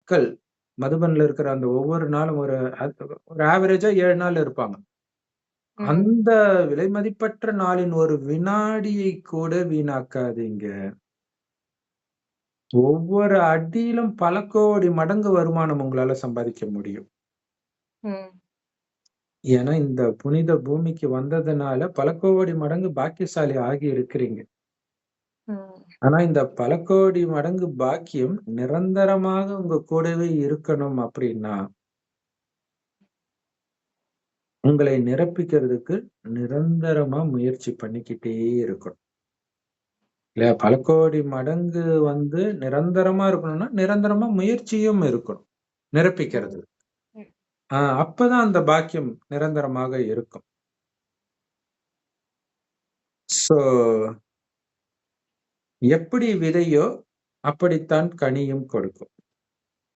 நாட்கள் மதுபன்ல இருக்கிற அந்த ஒவ்வொரு நாளும் ஒரு ஆவரேஜா 7 நாள் இருப்பாங்க. அந்த விலைமதிப்பற்ற நாளின் ஒரு வினாடியை கூட வீணாக்காதீங்க. ஒவ்வொரு அடியிலும் பல கோடி மடங்கு வருமானம் உங்களால சம்பாதிக்க முடியும். ஏன்னா, இந்த புனித பூமிக்கு வந்ததுனால பல கோடி மடங்கு பாக்கியசாலி ஆகி இருக்கிறீங்க. ஆனா, இந்த பல கோடி மடங்கு பாக்கியம் நிரந்தரமாக உங்க கூடவே இருக்கணும் அப்படின்னா, உங்களை நிரப்பிக்கிறதுக்கு நிரந்தரமா முயற்சி பண்ணிக்கிட்டே இருக்கணும். இல்லையா? பல கோடி மடங்கு நிரந்தரமா இருக்கணும்னா, நிரந்தரமா முயற்சியும் இருக்கணும். நிரப்பிக்கிறது. அப்பதான் அந்த பாக்கியம் நிரந்தரமாக இருக்கும். சோ எப்படி விதையோ அப்படித்தான் கனியும் கொடுக்கும்.